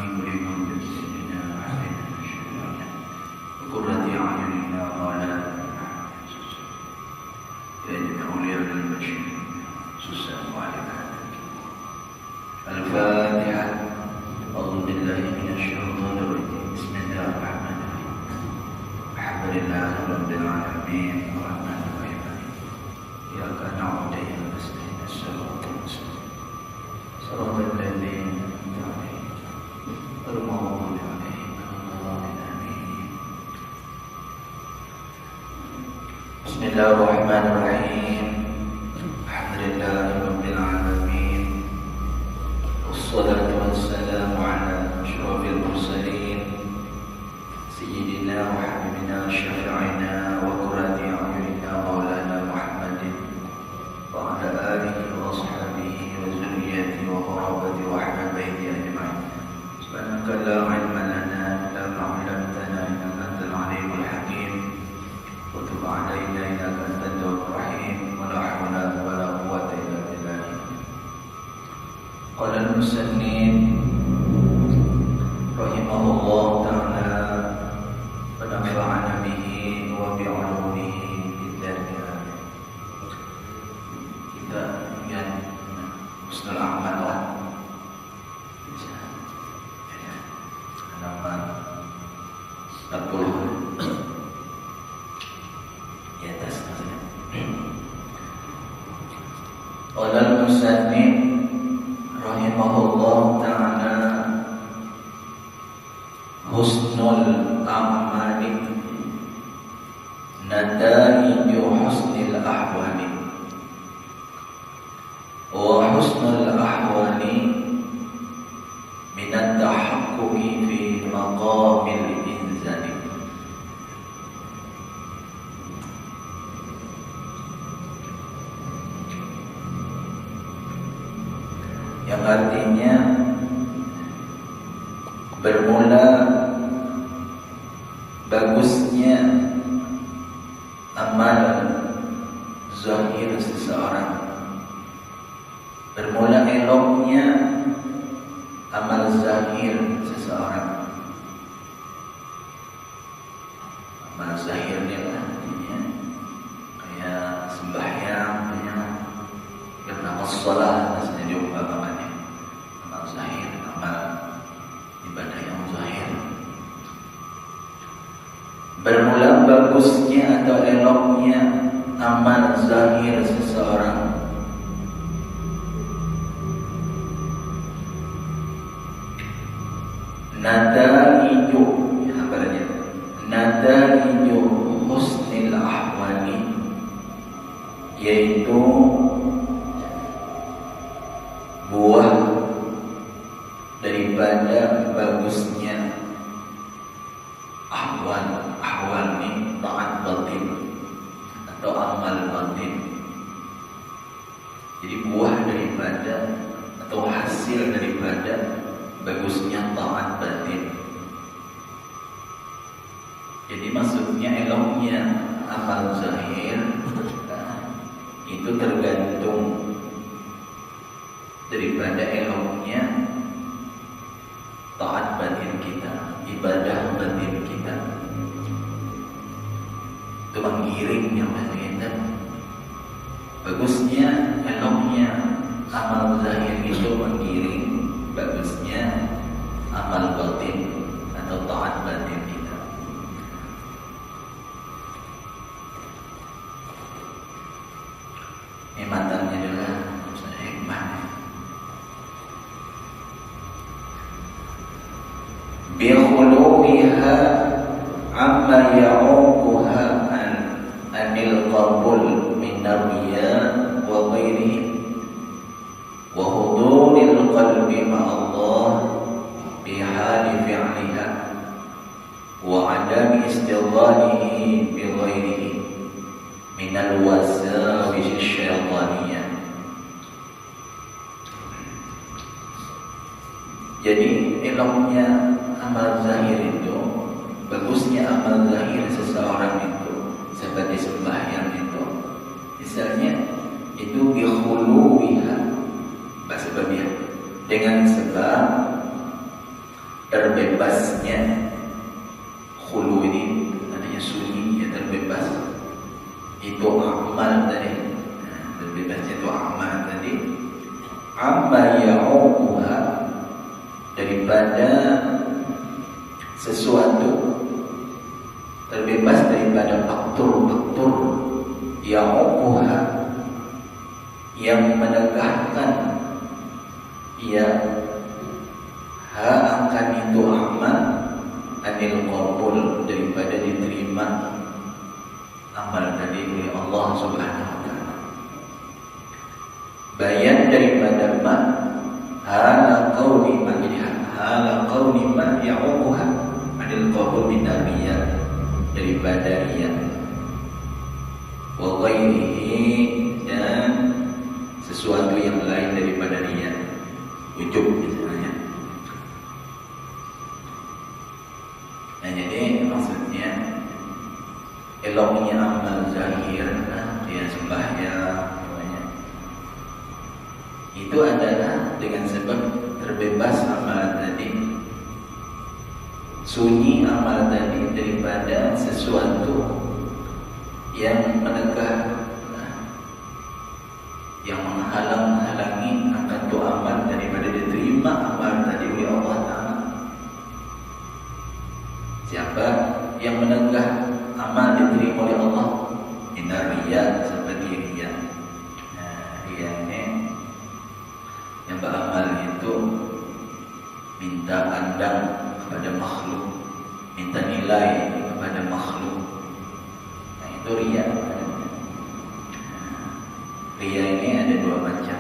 بلمن سيدنا وحبيبنا وشفيعنا وقرة أعيننا ومولانا يا جميع أولياء البشر السلام عليكم. الفاتحة. أعوذ بالله من الشيطان الرجيم. بسم الله الرحمن الرحيم. الحمد لله رب العالمين الرحمن الرحيم إياك نعبد وإياك نستعين الصراط المستقيم صراط الذين أنعمت عليهم غير المغضوب عليهم ولا الضالين آمين. بسم الله الرحمن الرحيم. الحمد لله رب العالمين والصلاة والسلام على أشرف المرسلين سيدنا وحبيبنا شفيعنا وقرة أعيننا مولانا محمد وعلى آله وأصحابه وذريته وقرابته وأحبابه أجمعين. سبحانك لا علم لنا إلا ما علمتنا إنك أنت العليم الحكيم وتب علينا إنك أنت التواب الرحيم ولا حول ولا قوة إلا بالله. قال المسنين رحمه الله تعالى ونفعنا به وبعلومه بالله. Kita ingin husnul amal lah. Halaman 40 di atas maksudnya. Qala al-musannif rahimahullah ta'ala husnul amali nataiju husnil ahwali wa husnul ahwali minat tahaqquqi fi maqamil inzali. Yang artinya bermula bagusnya amal zahir seseorang, bermula eloknya amal zahir seseorang. Amal zahir ni lah artinya kayak sembahyang, kayak bernama sholat, maksudnya diumpamakannya amal zahir, amal ibadah yang zahir. Bermula bagusnya atau eloknya amal zahir seseorang nataiju, apa dia? Nataiju husnil ahwali, yaitu buah daripada bagusnya ahwal. Ahwal ini taat batin atau amal batin. Jadi buah daripada atau hasil daripada bagusnya taat batin. Jadi maksudnya eloknya amal zahir itu tergantung daripada eloknya taat batin kita, ibadah batin kita. Itu menggiringnya batin kita. Bagusnya, eloknya amal zahir itu menggiring bagusnya amal batin atau taat batin kita. Ini matanya adalah hikmahnya. Bikhuluqiha amma ya'uquha anil qabul min nabiyya wa ghairihi wa huduril qalbi ma'allah bihali fi'liha wa adami istighdalihi bi ghairihi minal wasawis syaitaniyah. Jadi eloknya amal zahir itu, bagusnya amal zahir seseorang itu seperti sembahyang itu, misalnya itu bikhuluqiha, sebabnya dengan sebab terbebasnya khulu ini adanya sunyi, ya terbebas itu amal tadi. Terbebasnya itu amal tadi. Amma ya'uquha, daripada sesuatu, terbebas daripada faktor-faktor ya'uquha, yang menegakkan ya akan itu amal anil qabul, daripada diterima amal tadi oleh Allah Subhanahu wa taala. Bayan daripada ma hala qauli ma, hala qauli ma ya'uquha anil qabul min riya, daripada riya wa ghairihi, dan sesuatu yang lain daripada riya, ujub misalnya. Nah, jadi maksudnya eloknya amal zahir, dia sembahyang itu adalah dengan sebab terbebas amal tadi, sunyi amal tadi daripada sesuatu yang menegak, yang menghalang-halangi akan tu amal daripada diterima amal tadi oleh Allah Ta'ala. Siapa yang menegak amal diterima oleh Allah? Minar riya, seperti riya. Nah, riya ini yang beramal itu minta pandang kepada makhluk, minta nilai kepada makhluk. Nah, itu riya. Riya ini ada dua macam.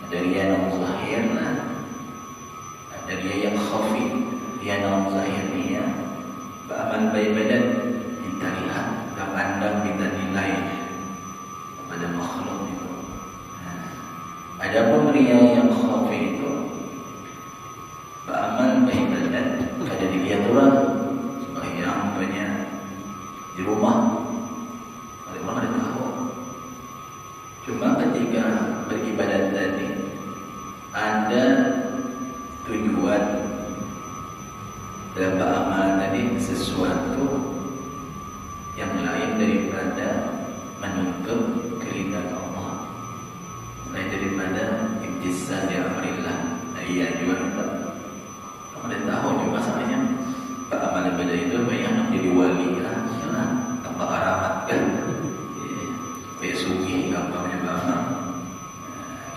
Ada riya non zahir, ada riya yang khafi. Riya non zahir ni ya, beramal baik badan, minta lihat, minta pandang, minta nilai kepada makhluk itu. Adapun riya yang khafi itu beramal baik badan, ada dilihat orang sembahyang banyak di rumah, ada orang ada tahu. Cuma ketika beribadat tadi ada tujuan dalam beramal tadi, sesuatu yang lain daripada menuntut keridhaan Allah, lain daripada imtisal di amrillah. Iya juga kita ada tahu juga masalahnya beramal ibadah itu banyak nak jadi wali kan, yalah tanpa karamat kan, kayak sugi gampangnya beramal.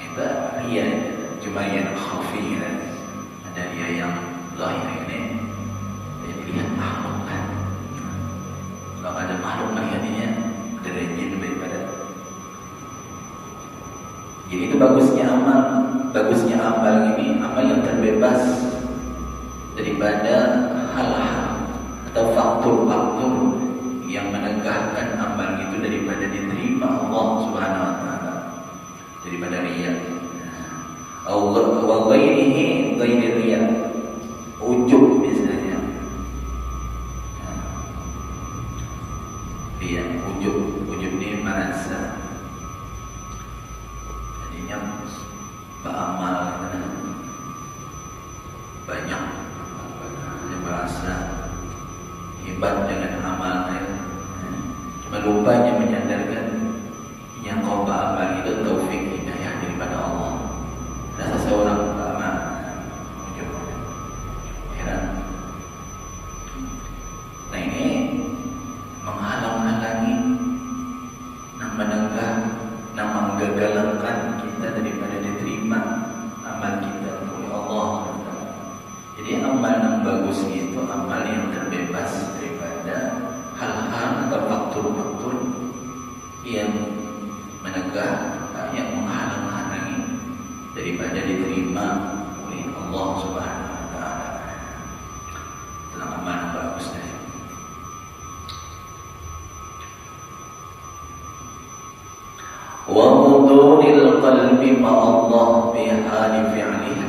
Kita riya cuma yang khafi kan, ada riya yang zahir ini dilihat makhluk kan. Kalau ada makhluk melihatnya dari jin daripada. Jadi itu bagusnya amal. Bagusnya amal ini amal yang terbebas daripada hal-hal atau faktor-faktor yang menegakkan amal itu daripada diterima Allah Subhanahu wa taala, daripada riya. Wa ghairihi, ghairi riya, ujub misalnya. Riya, ujub ini merasa jadinya beramal banyak, dia merasa hebat dengan amalnya, cuma lupanya menyadarkan yang kau beramal itu taufik hidayah daripada Allah. Rasa seorang beramal heran. Nah, ini menghalang-halangi, menegah, menggagalkan kita daripada diterima amal kita oleh Allah. Jadi amal yang bagus itu amal yang terbebas daripada hal-hal atau faktor-faktor yang menegah, yang menghalang-halangi daripada diterima oleh Allah Subhanahu wa taala. Dalam amal yang bagus tadi. Wa huduril qalbi ma'allah bi hali fi'liha.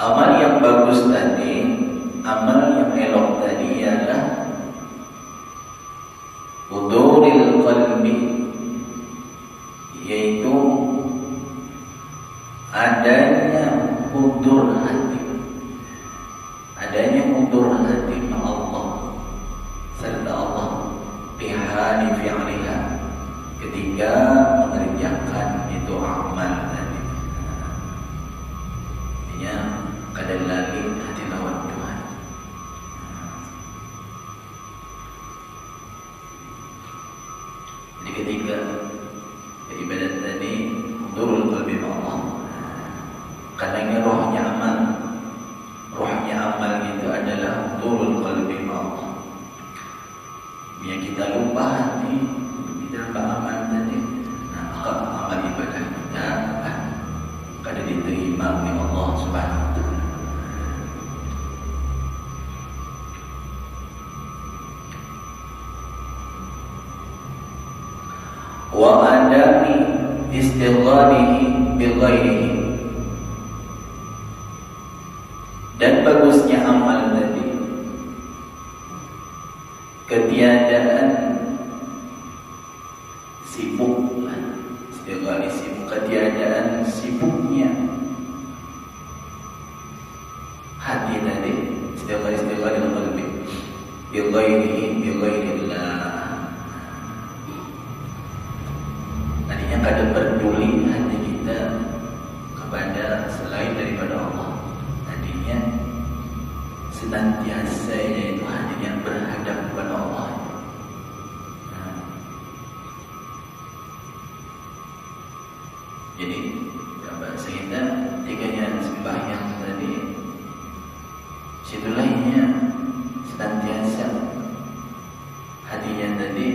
Amal yang bagus tadi, amal yang elok tadi ialah huduril qalbi, yaitu adanya hudur hati. itqani fi'liha, ketika mengerjakan itu amal tadi. Artinya kadang lagi hati lawan Tuhan. Jadi ketika ibadat tadi hudurul qalbi Allah, karena ini rohnya amal. Rohnya amal itu adalah hudurul qalbi Allah. Biar kita lupa hati, kita lupa amal tadi, maka amal ibadah kita kada diterima oleh Allah Subhanahu wa taala. Wa adami istighalihi bi ghairihi, dan bagusnya amal tadi ketiadaan sibuk, istighali sibuk, ketiadaan sibuknya hati tadi, istighali qalbi bi ghairillah. Artinya kada peduli hati kita kepada selain daripada Allah. Artinya senantiasa yaitu hati yang berhadap kepada Allah. Jadi bahasa kita tiganya sembahyang tadi, situlahnya senantiasa hatinya tadi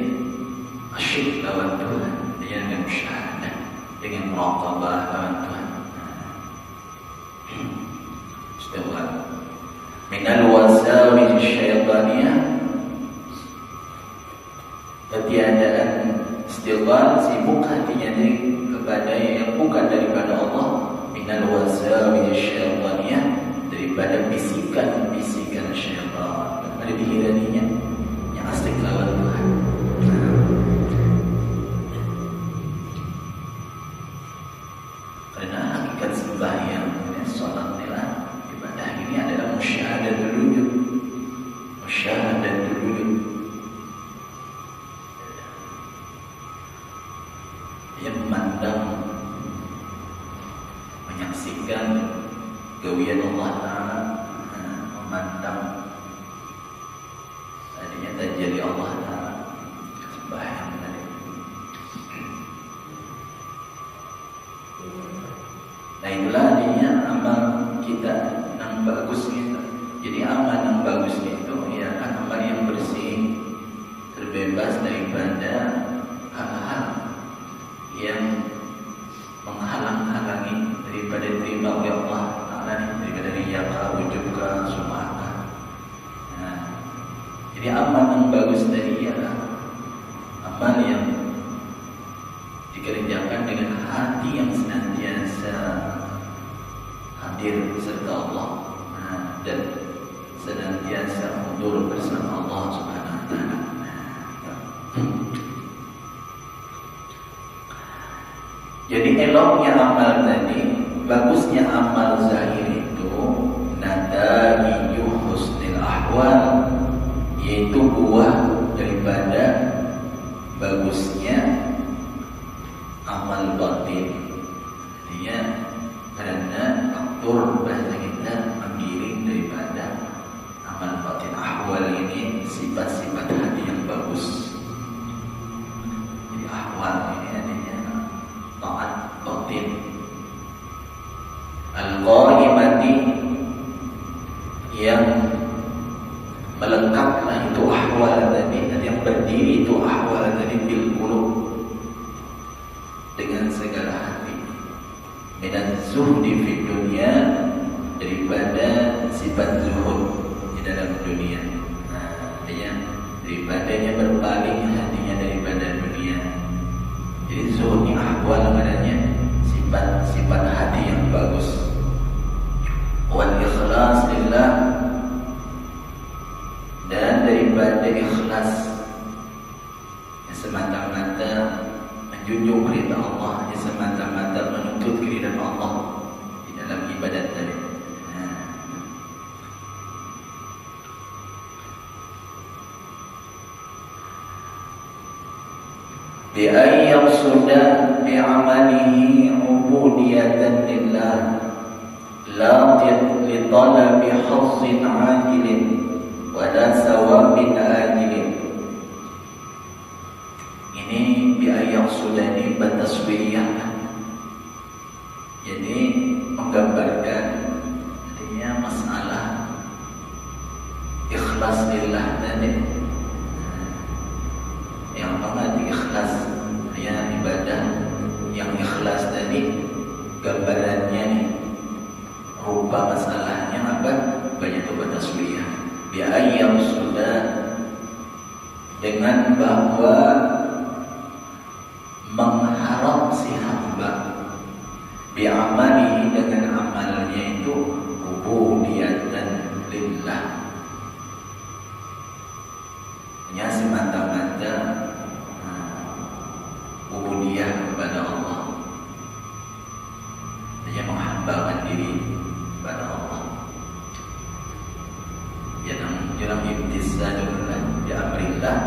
asyik lawan Tuhan, dengan musyahadah, dengan muraqabah lawan Tuhan. Istighfar minal wasawis syaitaniyah, ketiadaan istighfar sibuk hatinya dari kepada yang bukan daripada Allah, minal wasawis syaitaniyah, daripada bisikan-bisikan syaitan ada di hidaninya yang asik lawan Tuhan. Karena hakikat sembahyang dan salat adalah ibadah ini adalah musyahadatul wujud, musyahadatul wujud, yang memandang, menyaksikan gawian Allah Ta'ala, memandang adanya tajalli Allah Ta'ala sembahyang tadi. Nah itulah adanya amal kita yang bagus gitu. Jadi amal yang bagus itu ya amal yang bersih, terbebas daripada hal-hal yang menghalang-halangi daripada terima oleh Allah Ta'ala, daripada riyaka, ujubka, sum'aka. Nah, jadi amal yang bagus tadi ialah amal yang dikerjakan dengan hati yang senantiasa hadir serta Allah, dan senantiasa mundur bersama Allah Subhanahu wa taala. Jadi eloknya amal tadi, bagusnya amal zahir itu nataiju husnil ahwal, yaitu buah daripada bagusnya amal batin. Artinya karena faktor bahasa kita menggiring daripada amal batin. Ahwal ini sifat-sifat hati yang bagus. Jadi ahwal ini artinya taat batin. Al-qaimati, yang melengkaplah itu ahwal tadi, dan yang berdiri itu ahwal tadi bil qulub, dengan segala hati. Minan zuhdi fi dunia, daripada sifat zuhud di dalam dunia. Artinya daripadanya berpaling hatinya daripada dunia. Jadi zuhud ni ahwal maknanya sifat-sifat hati yang bagus. Wal ikhlas lillah, dan daripada ikhlas yang semata-mata menjunjung keridhaan Allah, yang semata-mata menuntut keridhaan Allah di dalam ibadat tadi. بأن يقصد بعمله عبودية لله لا لطلب حظ عاجل ولا ثواب آجل. Ini biaya sudah ini bertasbihah, jadi menggambarkan artinya masalah ikhlas lillah tadi. Yang mana ikhlas ya ibadah yang ikhlas tadi gambarannya nih, rupa masalahnya apa? Banyak bertasbihah. Biaya sudah dengan bahwa mengharap si hamba bi'amalihi dengan amalnya itu ubudiyatan lillah, hanya semata-mata ubudiyah kepada Allah, hanya menghambakan diri kepada Allah, yang imtisalullah bi amrillah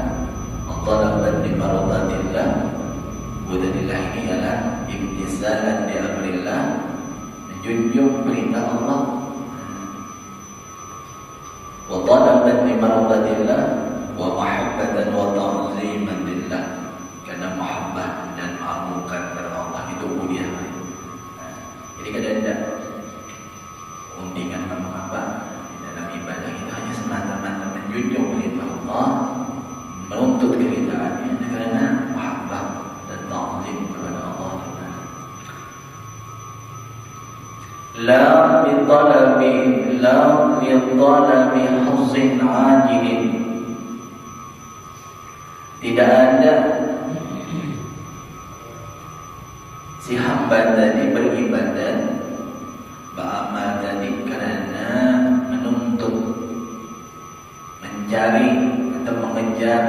wa talaban li maradatillah. Budillah ini adalah imtisalan di amrillah, menjunjung perintah Allah, wa talaban li maradatillah wa mahabbatan wa ta'ziman lillah, karena mahabbah dan mengagungkan kepada Allah itu ubudiyah. Jadi kadang-kadang undingan apa dalam ibadah itu hanya semata-mata menjunjung perintah Allah, menuntut keridhaannya karena mahabbah dan ta'zim kepada Allah. La li talabi hazzin ajilin. Tidak ada si hamba tadi beribadah, beramal tadi karena menuntut, mencari atau mengejar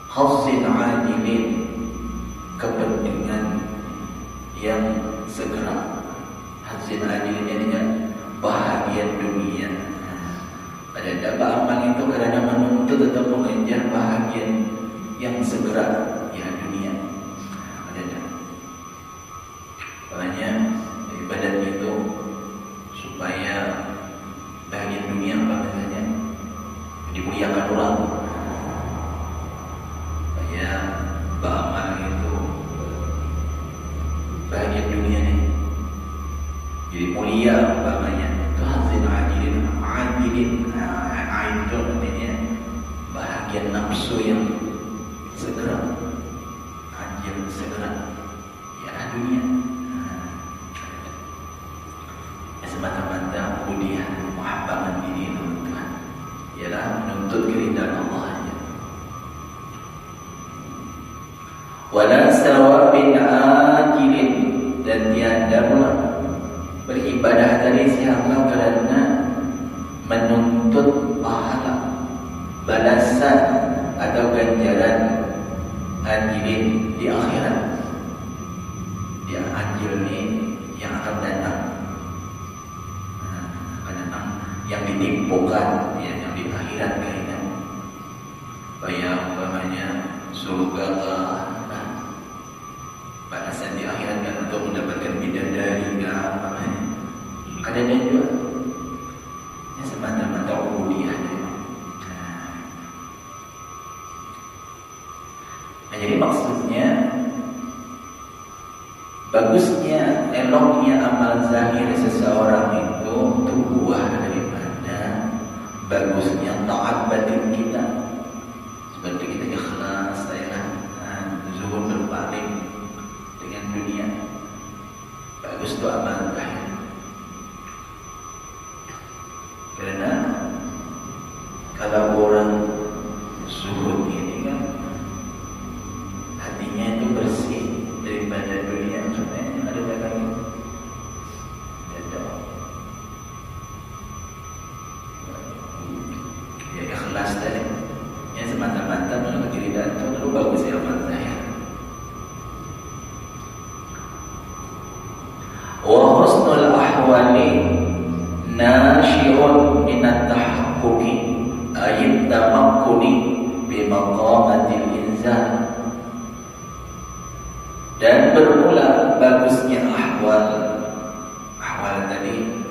hazzin ajilin, kepentingan yang segera. Hazzin ajilin ini bahagia dunia. Ada beramal itu karena menuntut atau mengejar bahagia yang segera, ya dunia. Ada. Makanya ibadat itu supaya bahagia dunia apa saja dimuliakan orang. Supaya beramal itu bahagia dunia nih, jadi mulia umpamanya. Itu hasil ajilin, itu artinya bahagia nafsu yang segera, ajil segera, ya dunia. Semata-mata ubudiyah, muhabbahan diri Tuhan, ialah menuntut keridhaan Allah. Wala sawabin ajilin, dan tiada pula beribadah dari siapa karena menuntut pahala, balasan atau ganjaran ajilin di akhirat. Dia ajil ini yang akan datang, yang ditimpukan, ya, yang di akhirat kaitan. Bayang umpamanya surga, balasan di akhirat kan untuk mendapatkan bidadari ke apa. Kadang-kadang juga ya semata-mata ubudiyah. Nah, jadi maksudnya bagusnya, eloknya amal zahir seseorang itu buah daripada bagusnya taat batin kita. Seperti kita ikhlas, zuhud berpaling dengan dunia. Bagus itu amal zahir. Karena kalau orang zuhud ini kan hatinya itu bersih daripada dunia. Sebenarnya ada dalam ada ya ikhlas tadi, ya semata-mata menurut diri dan itu terlalu bagus ya amal zahir. Wa husnul ahwali nasyi'un minat tahaqquqi ayat tamakkuni bimaqamatil inzal, dan bermula bagusnya ahwal tadi,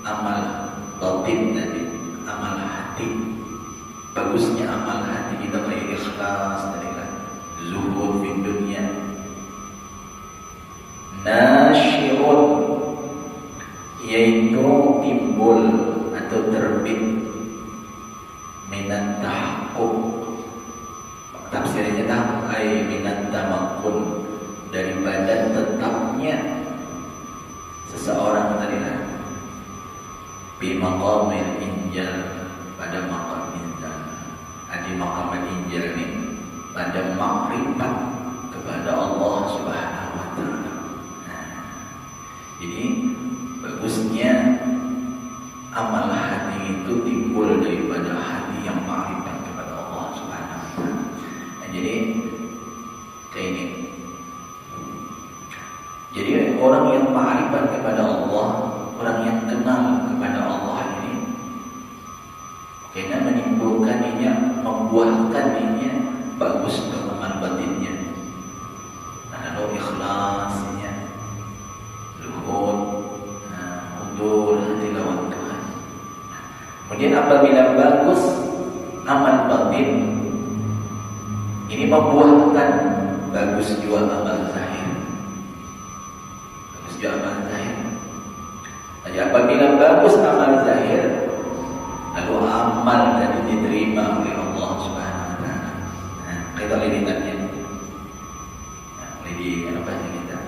amal batin tadi, amal hati. Bagusnya amal hati kita kayak ikhlas tadi kan, zuhud di dunia. Nasyirun, yaitu timbul atau terbit minat tahaqquq. Tafsirnya tahu ay minat tamakkun, daripada tetapnya seseorang tadi lah bimaqamil injal, pada maqam injal. Di maqam injal ini pada makrifat kepada Allah Subhanahu wa taala. Jadi bagusnya amal hati itu timbul daripada hati yang makrifat kepada Allah Subhanahu wa taala. Jadi kayak ini. Jadi orang yang makrifat kepada Allah, orang yang kenal kepada Allah ini, kena menimbulkannya, membuahkannya bagus untuk amal batinnya. Lalu ikhlasnya, zuhud, hudur, tilawat Tuhan. Kemudian apabila bagus amal batin, ini membuahkan bagus juga amal zahir. Bagus juga amal zahir. Jadi apabila bagus amal zahir, lalu amal tadi diterima oleh Allah Subhanahu wa taala. Kita lihatnya. Di apa kita?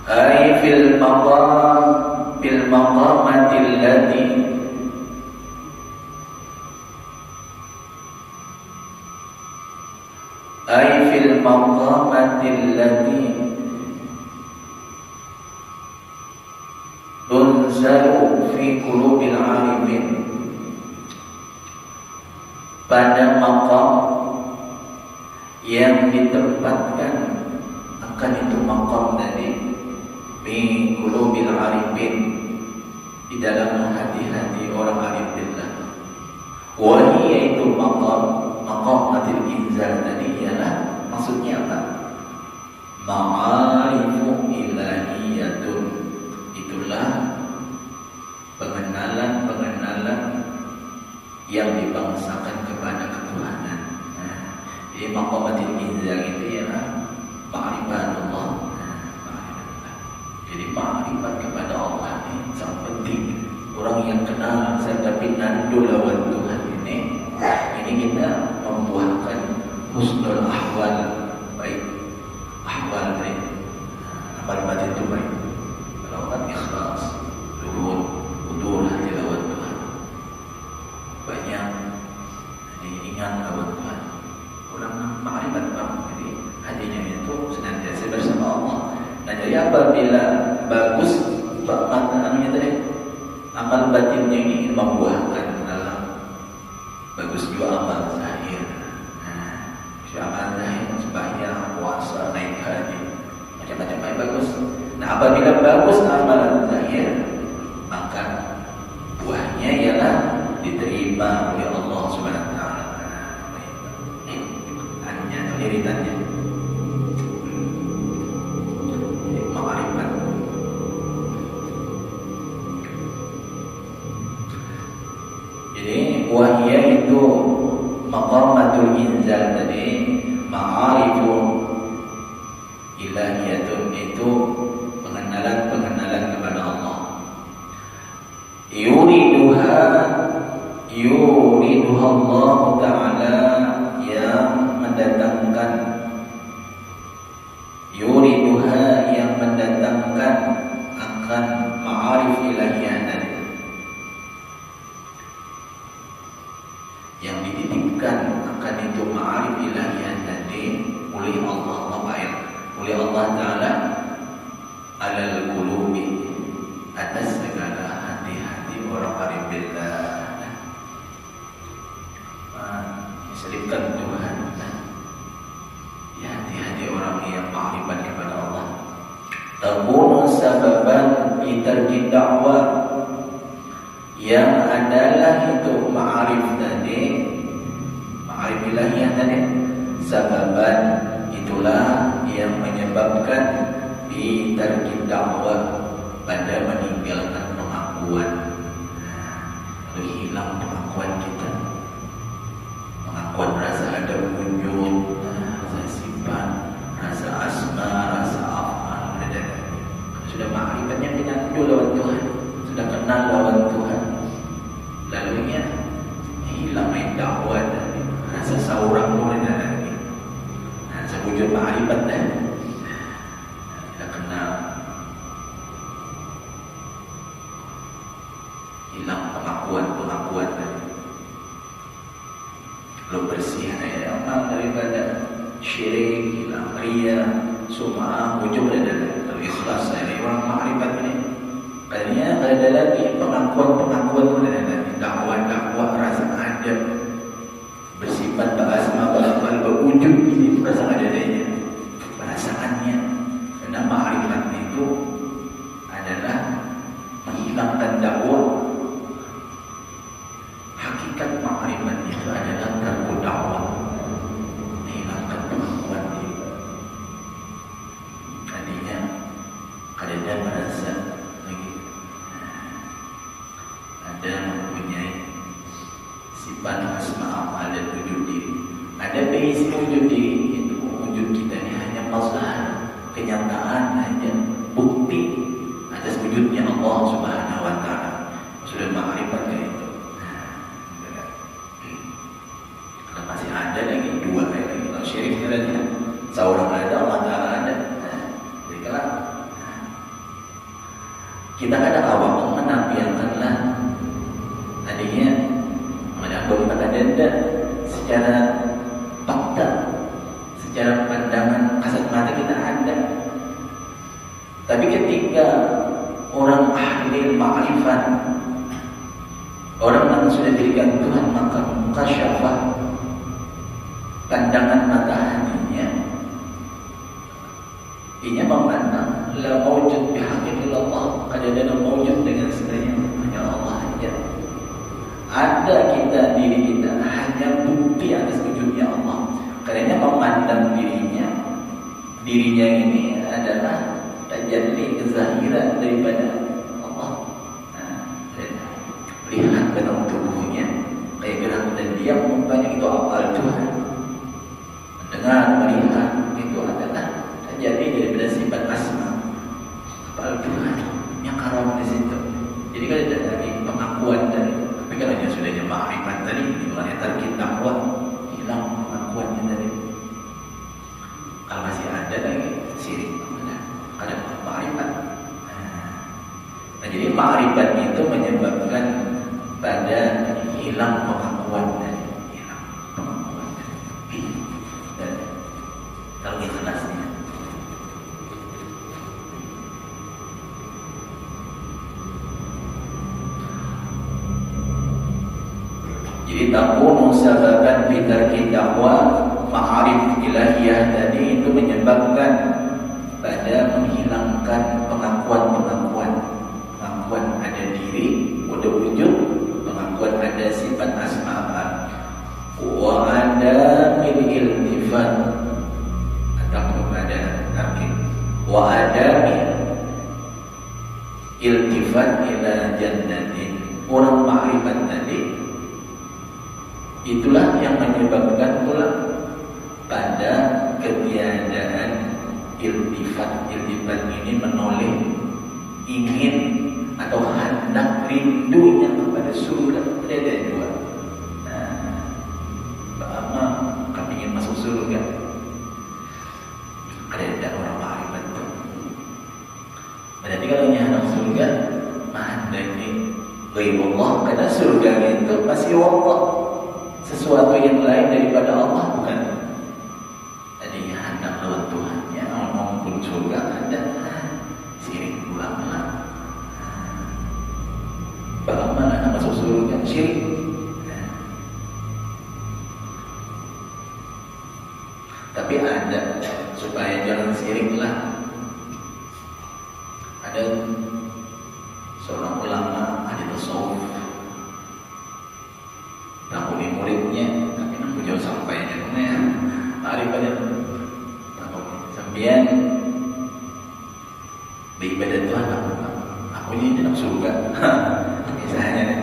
Ay fil maqamati allati tunzalu fi qulubil arifin, pada maqam yang ditempatkan akan itu maqam tadi fi qulubil arifin, di dalam hati-hati orang arif billah. Wa yaitu maqamatil inzal tadi ialah, maksudnya apa? Ma'arifu ilahiyatun, itulah pengenalan yang dibangsakan kepada ketuhanan. Jadi maqamatil inzal itu ialah ma'rifatullah. Jadi ma'rifat kepada Allah ini sangat penting. Orang yang kenal tapi nandu lawan Tuhan ini kita membuahkan husnul ahwal, baik ahwal baik, amal batin itu baik. Kalau kan ikhlas, zuhud, hudur, tilawat Tuhan, banyak ingat lawan Tuhan. Orang ma'rifat Tuhan, jadi hatinya itu senantiasa bersama Allah. Nah, jadi apabila bagus amal batinnya ini membuahkan dalam bagus juga amal zahir. Amal zahir sebaiknya puasa, naik haji, macam-macam baik bagus. Nah, apabila bagus amalan zahir, maka buahnya ialah diterima oleh Allah Subhanahu wa taala. Hanya keliritannya. Wahia itu maqamatul inzal tadi, ma'arifu ilahiyatun, itu pengenalan kepada Allah. Yuriduha Allah Ta'ala, yang mendatangkan, yuriduha yang mendatangkan akan ma'arif ilahiyah tadi, yang dititipkan akan itu ma'arif ilahiyah tadi oleh Allah Ta'ala alal qulubi, atas segala hati-hati orang arif billah. Selipkan Tuhan di hati-hati orang yang ma'rifat kepada Allah. Takunu sababan bitarki da'wah, yang adalah itu ma'arif tadi, ma'arif ilahiyah tadi, sababan itulah yang menyebabkan bitarki da'wah, pada meninggalkan pengakuan. Lalu hilang pengakuan kita, pengakuan rasa ada wujud, rasa sifat, rasa asma, rasa afal, sudah ma'rifatnya menyatu lawan Tuhan, sudah kenal lawan Tuhan, lalunya hilang main dakwah tadi, rasa saurang mulai lagi, rasa wujud ma'rifat dan sudah kenal, hilang pengakuan tadi. Lo bersih amal daripada syirik, hilang riya, sum'ah, wujud dan ikhlas dari orang ma'rifat ini. Katanya ada lagi pengakuan ada lagi, dakwah rasa adab, bersifat bersama berakal berwujud, ini rasa adanya, perasaannya. Karena ma'rifat itu adalah menghilangkan dakwah. Hakikat ma'rifat itu adalah tarku dakwah, menghilangkan pengakuan diri. Tadinya kadang merasa lagi ada mempunyai sifat asma afal dan wujud diri. Ada base wujud diri itu, wujud kita ini hanya masalah kenyataan, hanya bukti atas wujudnya Allah Subhanahu wa taala. Sudah ma'rifat itu. Kalau masih ada lagi dua lagi, kalau syirik ada, seorang ada, Allah taala ada. Jadi kalau kita kadang awam menafikanlah tadinya menambah kita ada secara fakta, secara pandangan kasat mata kita ada. Tapi ketika orang ahli ma'rifat, orang yang sudah diberikan Tuhan maka mukasyafah, pandangan mata hatinya, ia memandang la mawjud bihaqiqil Allah, kadang mawjud dengan sebenarnya hanya Allah saja. Ada kita, diri kita hanya bukti atas wujudnya Allah. Karena memandang dirinya ini adalah tajalli kezahiran daripada Allah. Lihat bentuk tubuhnya, kayak gerak dan diam umpamanya itu afal Tuhan. Mendengar, melihat itu adalah tajalli daripada sifat asma afal Tuhan yang karam di situ. Jadi kalau ada lagi pengakuan dari, tapi kalau dia sudah ma'rifat tadi, itu hanya tarki dakwah, hilang pengakuannya tadi. Kalau masih ada lagi syirik, ada ma'rifat. Nah, jadi ma'rifat itu menyebabkan pada hilang pengakuan dan hilang pengakuan dan kalau ikhlasnya. Jadi takunu sababan bitarki dakwah, ma'arif ilahiyah tadi itu menyebabkan pada menghilangkan pengakuan ada diri, ada wujud, pengakuan ada sifat asma wa ada min iltifat atau kepada tarkib wa ada min iltifat ila jannatin. Orang ma'rifat tadi itulah yang menyebabkan pula pada ketiadaan iltifat ini menoleh, ingin atau hendak rindunya kepada surga. Ada dua. Pertama, kami ingin masuk surga. Ada orang ma'rifat itu. Berarti kalau hendak surga, mana ini ghaibullah, karena surga itu pasti Allah. Sesuatu yang lain daripada Allah bukan. Tadinya hendak lawan Tuhannya, mau pun surga ada syirik ulang-ulang. Bagaimana nak masuk surga syirik? Tapi ada supaya jangan syirik lah. Ada seorang ulama ahli tasawuf, takuni muridnya, tapi nak jauh sampai je ya. Arif pada takuni sambian beribadah Tuhan aku ini dalam surga. Misalnya nih,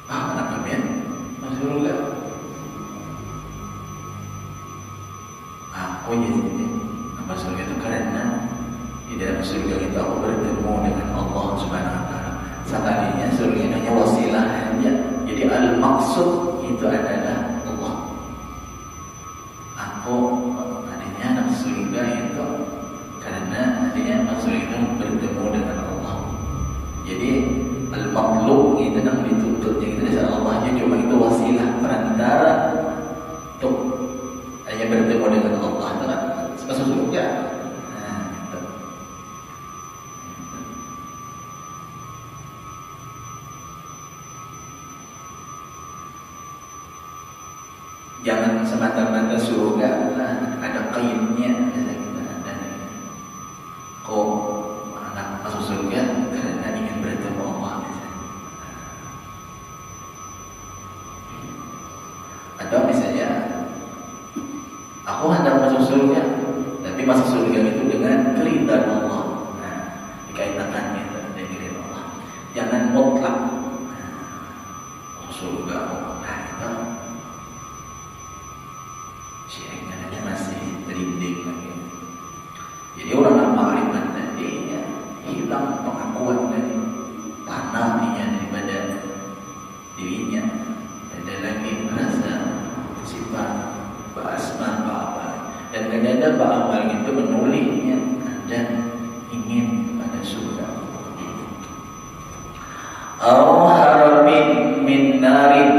kenapa biar masuk surga? Aku ini apa surga itu karena di dalam surga itu aku bertemu dengan Allah Subhanahu Wa Taala. Sekalinya surga itu hanya wasilah saja. Jadi al-maksud itu adalah Allah. Aku adanya anak surga itu karena adanya maksud itu bertemu dengan Allah. Jadi al-matlub itu yang dituntutnya itu dari Allah, cuma itu wasilah perantara untuk hanya bertemu dengan Allah. Itu kan masuk surga. Jangan semata-mata surga ada kainnya. Kok anak masuk surga karena ingin bertemu Allah. Atau misalnya aku hendak masuk surga, tapi masuk surga itu dengan keridhaan Allah. Dikaitkan itu dengan keridhaan Allah. Jangan mutlak masuk surga. Itu syirik masih terinding lagi. Jadi orang makrifat tadi ya, hilang pengakuan dari tanahnya daripada dirinya. Ada lagi merasa sifat ba'asma ba'amal. Dan kadang-kadang ba'amal itu menulisnya dan ingin pada surga. Aw haramin min narin,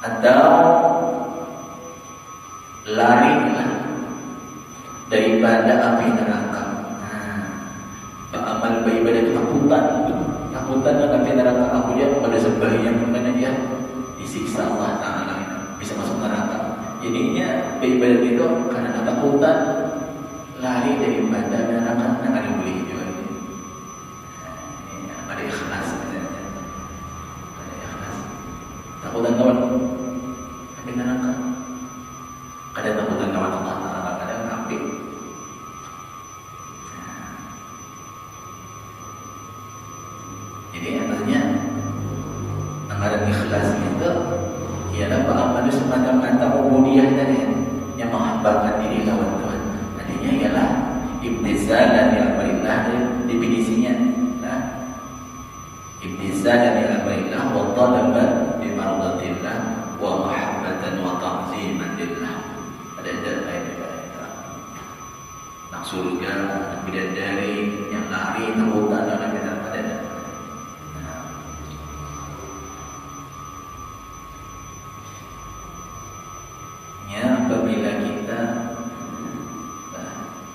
atau larilah daripada api neraka. Amal beribadah ketakutan dengan api neraka. Aku dia pada sembahyang mana dia disiksa Allah Taala, bisa masuk neraka. Jadinya beribadah itu karena ketakutan lari daripada neraka. Nah, ada boleh juga. Ada ikhlas. Ada ikhlas. Takutan kawan api neraka. Kadang takutan kawan Allah Taala, kadang api. Jadi artinya anggaran ikhlas itu ialah beramal semata-mata ubudiyah tadi yang menghambakan diri lawan Tuhan. Artinya ialah ibtizalan li amrillah, definisinya. Ibtizalan li amrillah wa talaban li mardatillah wa mahabbatan wa ta'ziman lillah. Ada lain juga. Nak surga, nak bidadari, yang lari takutan dan ada. Ya, apabila kita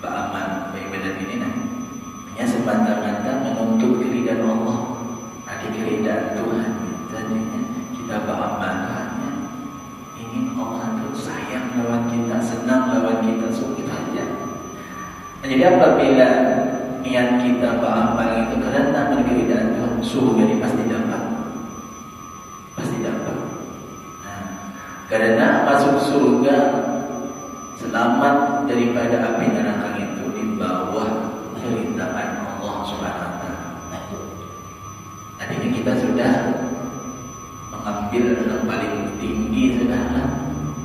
beramal beribadah ini hanya semata-mata menuntut keridhaan Allah, ada keridhaan Tuhan. Tadinya kita beramal hanya ingin Allah itu sayang lawan kita, senang lawan kita, suka saja. Jadi apabila niat kita beramal itu karena keridhaan Tuhan, surga ini pasti dapat. Karena masuk surga selamat daripada api neraka itu di bawah keridhaan Allah Subhanahu Wa Taala. Tadinya kita sudah mengambil yang paling tinggi sudahlah,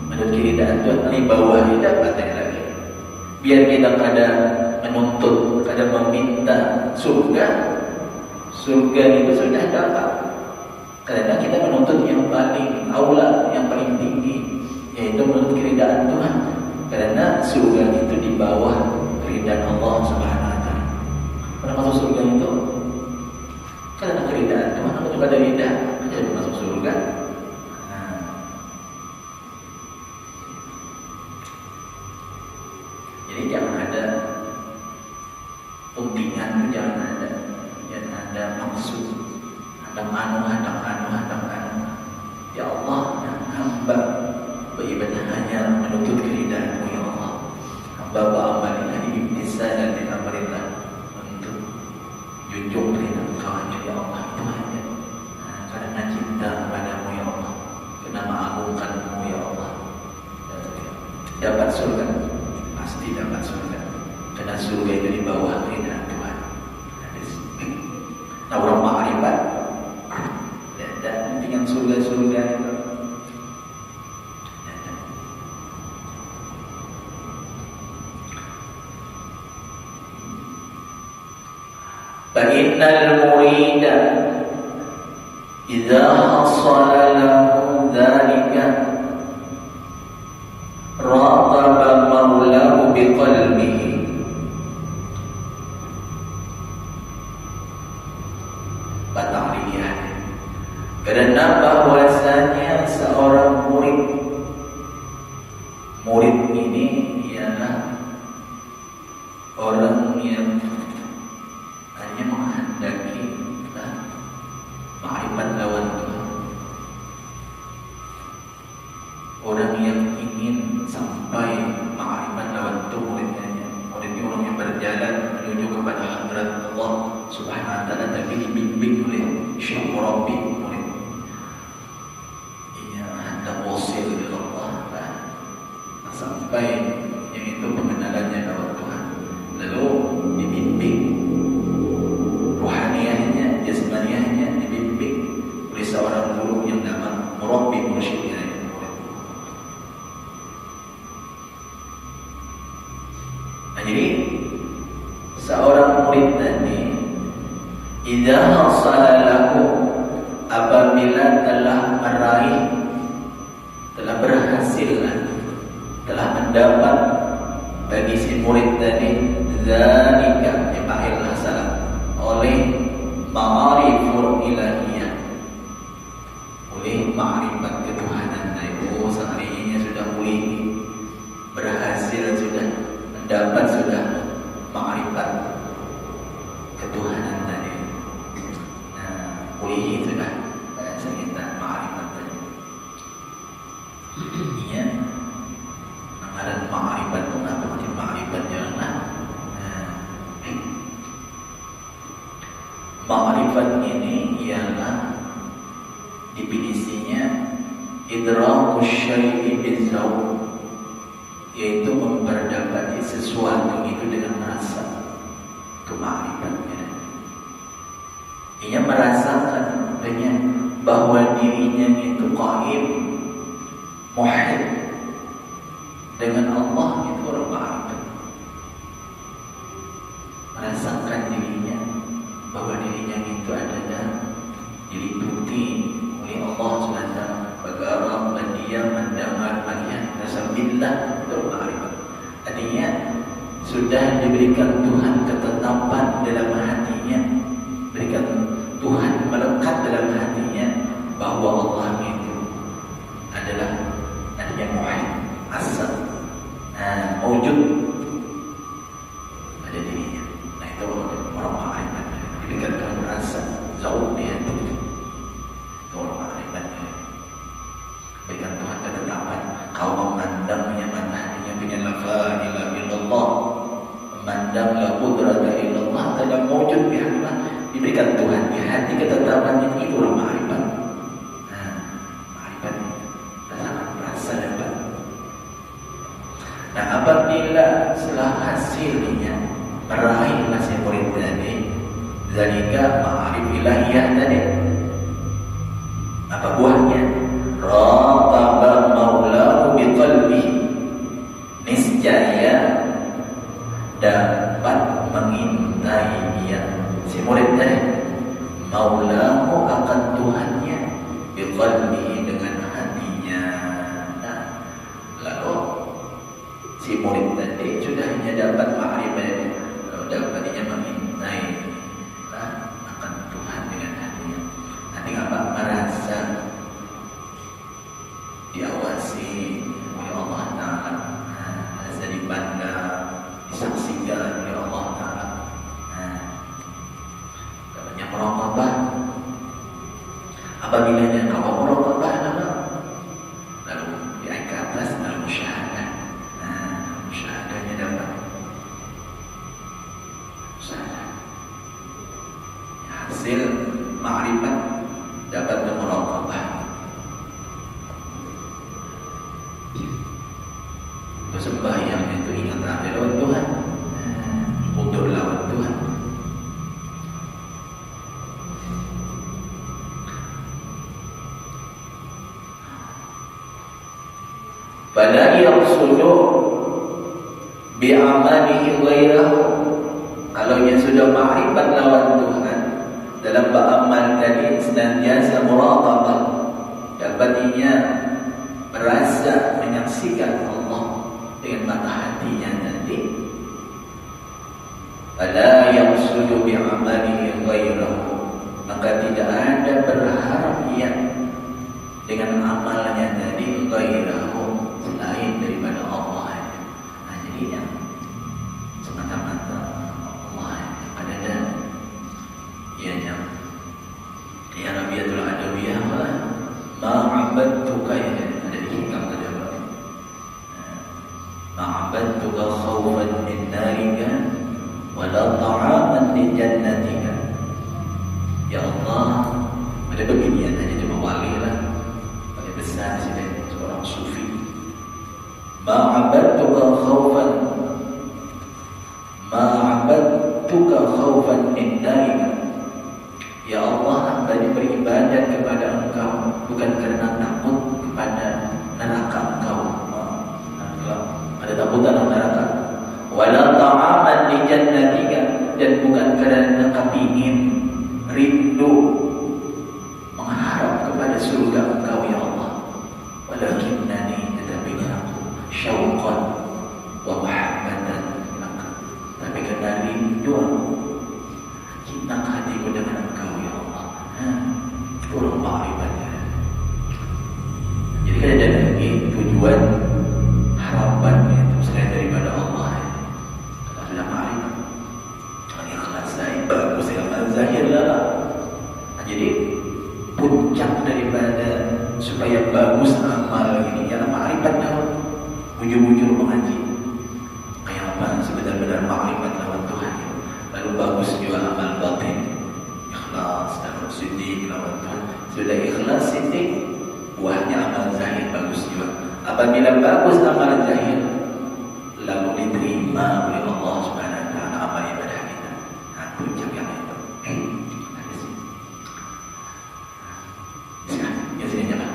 menurut keridhaan Tuhan. Di bawah ini dapat lagi. Biar kita kada menuntut, kada meminta surga itu sudah dapat. Karena kita menuntut yang paling aula, yang paling tinggi, yaitu menuntut keridhaan Tuhan. Karena surga itu di bawah keridhaan Allah Subhanahu Wa Taala. Pada masuk surga itu karena keridhaan Tuhan, atau juga ada lidah, jadi masuk surga. Jadi jangan ada tuntingan, jangan ada maksud. Hadang anu. Ya Allah, hamba beribadah hanya menuntut keridhaan-Mu ya Allah. Bapak amalina ibn sana di amrillah untuk junjung perintah engkau ya Allah itu hanya karena cinta kepadamu ya Allah, karena mengagungkanmu ya Allah. Dapat surga, pasti dapat surga, karena surga itu di bawah kehendak Tuhan. Nah orang makrifat dan dengan surga-surga itu. فإن المريد إذا حصل له ذلك راقب مولاه بقلبه Bata'liyah. Karena bahwasanya seorang murid ini ialah orang yang hanya menghendaki ma'rifat lawan Tuhan, orang yang ingin sampai ma'rifat lawan Tuhan. Muridnya orang yang berjalan menuju kepada hadrat Allah Subhanahu wa ta'ala, tapi dibimbing oleh Syekh Rabbi murid. Ia hendak wasil kepada Allah sampai yang itu pengenalannya lawan Tuhan, lalu dibimbing rohaniahnya, jasmaniahnya dibimbing oleh seorang guru yang nama Murabbi mursyidnya. Nah, jadi seorang murid tadi idza hasala lahu, apabila telah meraih, telah berhasil, telah mendapat bagi si murid tadi zalika fa'il hasanah oleh ma'ariful ilahiyah, oleh ma'rifat ketuhanan. Oh, seandainya sudah mulai berhasil, sudah mendapat, sudah ma'rifat ketuhanan tadi. Nah, mulai sudah kita ma'rifat tadi. Iya, ngaran ma'rifat itu apa? Ma'rifat jangan. Ma'rifat ini ialah definisinya idrakus syai'i bizzauq, yaitu memperdapati sesuatu itu dengan merasa. Itu ma'rifatnya. Ia merasakan bahwa dirinya itu qaim muhid dengan Allah, itu orang ma'rifat. Merasakan dirinya bahwa dirinya itu adalah diliputi oleh Allah SWT, bergerak, berdiam, mendengar, melihat, rasa billah, itu ma'rifat. Artinya sudah diberikan Tuhan ketetapan dalam hatinya, berikan Tuhan melekat dalam hatinya bahwa Allah itu adalah adanya muhid, asal, wujud pada dirinya. Nah, itu orang ma'rifat. Diberikan Tuhan rasa zauq di hati, itu orang ma'rifat. Berikan Tuhan ketetapan, kau memandangnya matanya dengan la ilaha illallah, memandanglah qudrata illallah, tidak wujud di hati. Diberikan Tuhan di hati ketetapan ini, itu orang ma'rifat. Nah, ma'rifat rasakan, rasa dapat. Nah, apabila setelah hasilnya meraih masih murid tadi, zalika ma'arif ilahiyah tadi, apa buahnya? Rataba maulahu biqalbihi, niscaya dapat mengintai dia si murid tadi maulahu, akan Tuhannya, biqalbihi, dengan hatinya. Nah, lalu si murid tadi sudah hanya dapat ma'rifat, dapatnya mengintai akan Tuhan dengan hatinya. Nanti apa? Merasa diawasi oleh Allah Ta'ala, merasa dipandang, disaksikan oleh Allah Ta'ala. Namanya muraqabah. Apabila dia kau muraqabah, lalu di atas al-musyahadah. Musyahadahnya dapat ma'rifat, dapat muraqabah. Itu sembahyang itu ingat akhir lawan Tuhan, mundur lawan Tuhan. Fala yaqsudu bi'amalihi ghairahu. Kalau dia sudah ma'rifat lawan Tuhan, dalam beramal tadi senantiasa muraqabah, dapat ia merasa menyaksikan Allah dengan mata hatinya nanti. Fala yaqsudu bi'amalihi ghairahu, maka tidak ada berharap ia dengan amalnya tadi ghairahu, selain daripada Allah. Nah, jadinya semata-mata Allah ada dan ianya ya Rabiatul Adawiyah ma'abadtuka, ada di hikam tadi apa? Ma'abadtuka khawfan min narika wala ta'aman min jannatika. Ya Allah, ada beginian aja cuma wali lah, pada besar sih seorang sufi. Ma'abadtuka khawfan min narika. Ya Allah, hamba beribadat kepada Engkau bukan karena takut kepada neraka Engkau. Ada takut dalam neraka. Wala ta'aman li jannatika, dan bukan karena kepingin rindu mengharap kepada surga Engkau ya Allah. Walakinnani, tetapi aku syauqan wa mahabbatan laka, tapi karena rindu aku, cinta hatiku dengan Engkau ya Allah. Kurang ma'rifatnya. Jadi kan ada lagi tujuan harapan itu selain daripada Allah. Adalah ma'rifat. Ikhlas saya bagus, amal zahir lah. Jadi puncak daripada supaya bagus amal ini ialah ma'rifat lawan. Ujung-ujung mengaji. Kayak apa sebenar-benar ma'rifat lawan Tuhan. Lalu bagus juga amal batin. Ikhlas dan siddiq lawan Tuhan. Sudah ikhlas siddiq, buahnya amal zahir bagus juga. Apabila bagus amal zahir, lalu diterima oleh Allah Subhanahu wa taala amal ibadah kita. Nah, puncak yang itu. Ya sini jangan.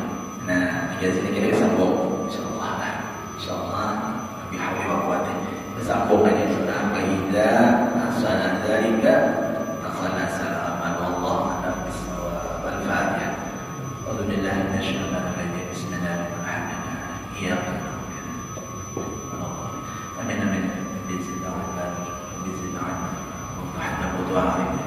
Nah, ya sini kita sambung. Insyaallah lah. Insyaallah bihauli wa quwwati. Sambung aja sudah faida asana dzalika akhlasa amal wallahu a'lam bissawab. Al-Fatihah. A'udzu billahi minasyaitonir rajim. Bismillahirrahmanirrahim. Iyyaka na'budu wa iyyaka nasta'in. Bismillahirrahmanirrahim. Bismillahirrahmanirrahim.